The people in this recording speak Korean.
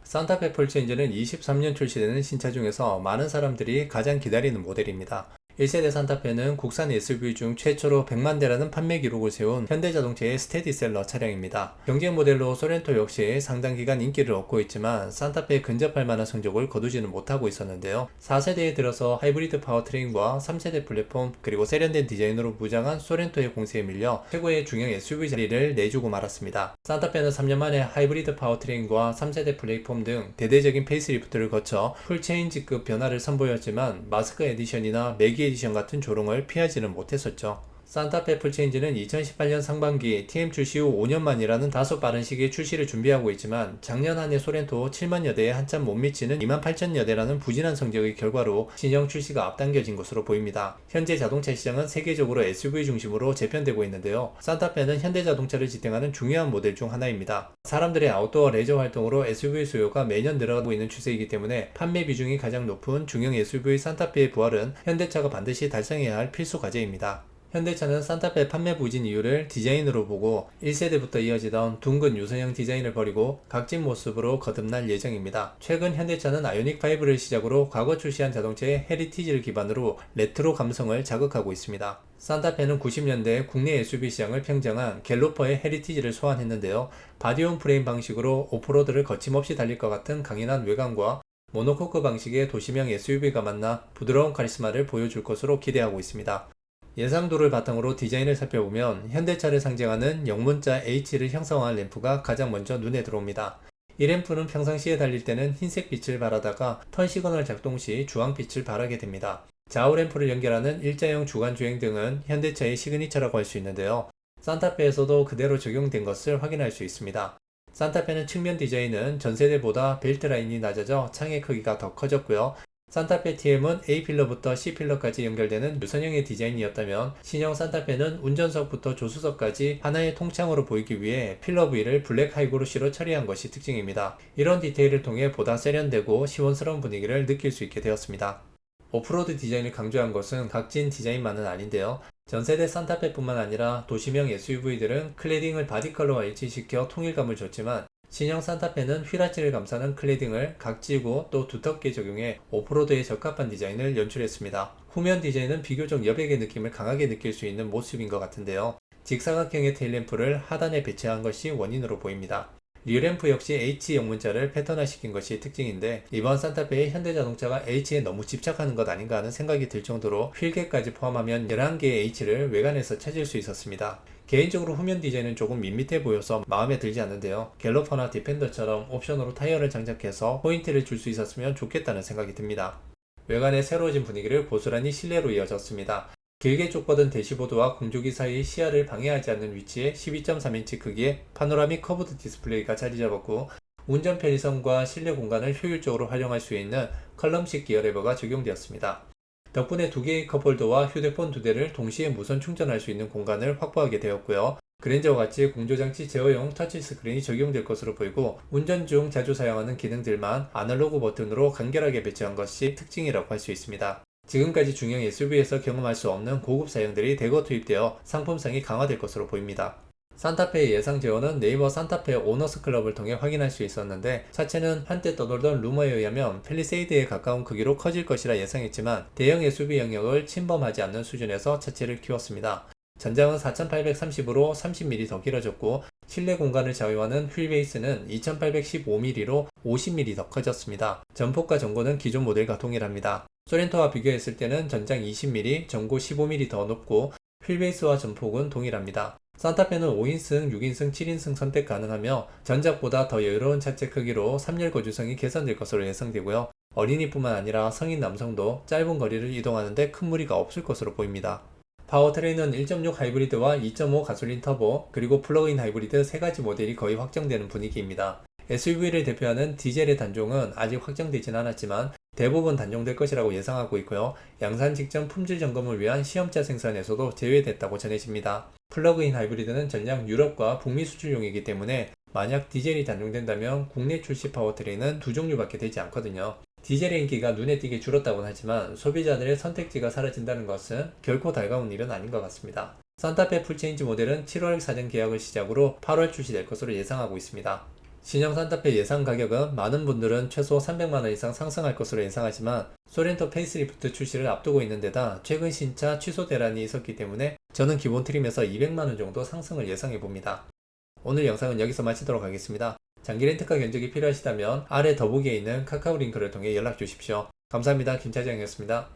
산타페 풀체인지는 23년 출시되는 신차 중에서 많은 사람들이 가장 기다리는 모델입니다. 1세대 산타페는 국산 SUV 중 최초로 100만 대라는 판매 기록을 세운 현대자동차의 스테디셀러 차량입니다. 경쟁 모델로 소렌토 역시 상당 기간 인기를 얻고 있지만 산타페에 근접할 만한 성적을 거두지는 못하고 있었는데요. 4세대에 들어서 하이브리드 파워트레인과 3세대 플랫폼 그리고 세련된 디자인으로 무장한 소렌토의 공세에 밀려 최고의 중형 SUV 자리를 내주고 말았습니다. 산타페는 3년 만에 하이브리드 파워트레인과 3세대 플랫폼 등 대대적인 페이스리프트를 거쳐 풀체인지급 변화를 선보였지만 마스크 에디션이나 매기 에디션 같은 조롱을 피하지는 못했었죠. 산타페 풀체인지는 2018년 상반기 TM 출시 후 5년 만이라는 다소 빠른 시기에 출시를 준비하고 있지만 작년 한 해 소렌토 7만여 대에 한참 못 미치는 28,000여 대라는 부진한 성적의 결과로 신형 출시가 앞당겨진 것으로 보입니다. 현재 자동차 시장은 세계적으로 SUV 중심으로 재편되고 있는데요. 산타페는 현대자동차를 지탱하는 중요한 모델 중 하나입니다. 사람들의 아웃도어 레저 활동으로 SUV 수요가 매년 늘어나고 있는 추세이기 때문에 판매 비중이 가장 높은 중형 SUV 산타페의 부활은 현대차가 반드시 달성해야 할 필수 과제입니다. 현대차는 산타페 판매 부진 이유를 디자인으로 보고 1세대부터 이어지던 둥근 유선형 디자인을 버리고 각진 모습으로 거듭날 예정입니다. 최근 현대차는 아이오닉5를 시작으로 과거 출시한 자동차의 헤리티지를 기반으로 레트로 감성을 자극하고 있습니다. 산타페는 90년대 국내 SUV 시장을 평정한 갤로퍼의 헤리티지를 소환했는데요. 바디온 프레임 방식으로 오프로드를 거침없이 달릴 것 같은 강인한 외관과 모노코크 방식의 도시명 SUV가 만나 부드러운 카리스마를 보여줄 것으로 기대하고 있습니다. 예상도를 바탕으로 디자인을 살펴보면 현대차를 상징하는 영문자 H를 형성한 램프가 가장 먼저 눈에 들어옵니다. 이 램프는 평상시에 달릴 때는 흰색 빛을 발하다가 턴 시그널 작동 시 주황빛을 발하게 됩니다. 좌우 램프를 연결하는 일자형 주간 주행 등은 현대차의 시그니처라고 할 수 있는데요. 산타페에서도 그대로 적용된 것을 확인할 수 있습니다. 산타페는 측면 디자인은 전세대보다 벨트 라인이 낮아져 창의 크기가 더 커졌고요. 산타페 TM은 A필러부터 C필러까지 연결되는 유선형의 디자인이었다면 신형 산타페는 운전석부터 조수석까지 하나의 통창으로 보이기 위해 필러 부위를 블랙 하이그로시로 처리한 것이 특징입니다. 이런 디테일을 통해 보다 세련되고 시원스러운 분위기를 느낄 수 있게 되었습니다. 오프로드 디자인을 강조한 것은 각진 디자인만은 아닌데요. 전세대 산타페뿐만 아니라 도시명 SUV들은 클래딩을 바디컬러와 일치시켜 통일감을 줬지만 신형 산타페는 휠아치를 감싸는 클래딩을 각지고 또 두텁게 적용해 오프로드에 적합한 디자인을 연출했습니다. 후면 디자인은 비교적 여백의 느낌을 강하게 느낄 수 있는 모습인 것 같은데요. 직사각형의 테일램프를 하단에 배치한 것이 원인으로 보입니다. 리어램프 역시 H 영문자를 패턴화시킨 것이 특징인데 이번 산타페의 현대자동차가 H에 너무 집착하는 것 아닌가 하는 생각이 들 정도로 휠개까지 포함하면 11개의 H를 외관에서 찾을 수 있었습니다. 개인적으로 후면 디자인은 조금 밋밋해 보여서 마음에 들지 않는데요. 갤로퍼나 디펜더처럼 옵션으로 타이어를 장착해서 포인트를 줄 수 있었으면 좋겠다는 생각이 듭니다. 외관의 새로워진 분위기를 고스란히 실내로 이어졌습니다. 길게 쭉 뻗은 대시보드와 공조기 사이 시야를 방해하지 않는 위치에 12.3인치 크기의 파노라믹 커브드 디스플레이가 자리 잡았고 운전 편의성과 실내 공간을 효율적으로 활용할 수 있는 컬럼식 기어 레버가 적용되었습니다. 덕분에 두 개의 컵홀더와 휴대폰 두 대를 동시에 무선 충전할 수 있는 공간을 확보하게 되었고요. 그랜저와 같이 공조장치 제어용 터치스크린이 적용될 것으로 보이고 운전 중 자주 사용하는 기능들만 아날로그 버튼으로 간결하게 배치한 것이 특징이라고 할 수 있습니다. 지금까지 중형 SUV에서 경험할 수 없는 고급 사양들이 대거 투입되어 상품성이 강화될 것으로 보입니다. 산타페의 예상 제어는 네이버 산타페 오너스 클럽을 통해 확인할 수 있었는데 차체는 한때 떠돌던 루머에 의하면 팰리세이드에 가까운 크기로 커질 것이라 예상했지만 대형 SUV 영역을 침범하지 않는 수준에서 차체를 키웠습니다. 전장은 4830으로 30mm 더 길어졌고 실내 공간을 좌우하는 휠베이스는 2815mm로 50mm 더 커졌습니다. 전폭과 전고는 기존 모델과 동일합니다. 소렌토와 비교했을 때는 전장 20mm, 전고 15mm 더 높고 휠베이스와 전폭은 동일합니다. 산타페는 5인승, 6인승, 7인승 선택 가능하며 전작보다 더 여유로운 차체 크기로 3열 거주성이 개선될 것으로 예상되고요. 어린이뿐만 아니라 성인 남성도 짧은 거리를 이동하는데 큰 무리가 없을 것으로 보입니다. 파워트레인은 1.6 하이브리드와 2.5 가솔린 터보, 그리고 플러그인 하이브리드 3가지 모델이 거의 확정되는 분위기입니다. SUV를 대표하는 디젤의 단종은 아직 확정되진 않았지만 대부분 단종될 것이라고 예상하고 있고요. 양산 직전 품질 점검을 위한 시험차 생산에서도 제외됐다고 전해집니다. 플러그인 하이브리드는 전량 유럽과 북미 수출용이기 때문에 만약 디젤이 단종된다면 국내 출시 파워트레인은 두 종류밖에 되지 않거든요. 디젤의 인기가 눈에 띄게 줄었다고는 하지만 소비자들의 선택지가 사라진다는 것은 결코 달가운 일은 아닌 것 같습니다. 산타페 풀체인지 모델은 7월 사전 계약을 시작으로 8월 출시될 것으로 예상하고 있습니다. 신형 산타페 예상 가격은 많은 분들은 최소 300만원 이상 상승할 것으로 예상하지만 소렌토 페이스리프트 출시를 앞두고 있는 데다 최근 신차 취소 대란이 있었기 때문에 저는 기본 트림에서 200만원 정도 상승을 예상해 봅니다. 오늘 영상은 여기서 마치도록 하겠습니다. 장기 렌트카 견적이 필요하시다면 아래 더보기에 있는 카카오 링크를 통해 연락 주십시오. 감사합니다. 김 차장이었습니다.